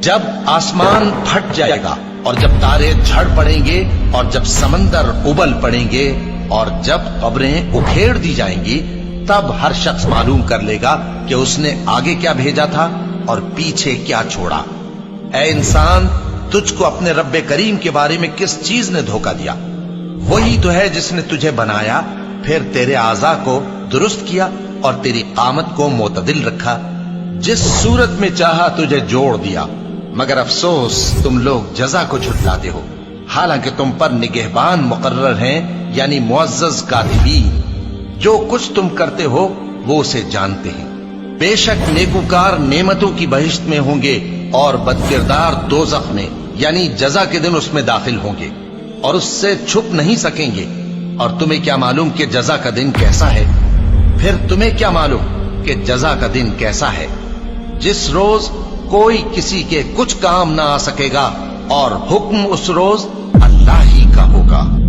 جب آسمان پھٹ جائے گا اور جب تارے جھڑ پڑیں گے اور جب سمندر ابل پڑیں گے اور جب قبریں اکھیڑ دی جائیں گی، تب ہر شخص معلوم کر لے گا کہ اس نے آگے کیا بھیجا تھا اور پیچھے کیا چھوڑا۔ اے انسان، تجھ کو اپنے رب کریم کے بارے میں کس چیز نے دھوکہ دیا؟ وہی تو ہے جس نے تجھے بنایا، پھر تیرے اعضاء کو درست کیا اور تیری قامت کو معتدل رکھا، جس صورت میں چاہا تجھے جوڑ دیا۔ مگر افسوس تم لوگ جزا کو جھٹلاتے ہو، حالانکہ تم پر نگہبان مقرر ہیں، یعنی معزز کاتبین۔ جو کچھ تم کرتے ہو وہ اسے جانتے ہیں۔ بے شک نیکوکار نعمتوں کی بہشت میں ہوں گے اور بدکردار دوزخ میں، یعنی جزا کے دن اس میں داخل ہوں گے اور اس سے چھپ نہیں سکیں گے۔ اور تمہیں کیا معلوم کہ جزا کا دن کیسا ہے؟ پھر تمہیں کیا معلوم کہ جزا کا دن کیسا ہے، جس روز کوئی کسی کے کچھ کام نہ آ سکے گا اور حکم اس روز اللہ ہی کا ہوگا۔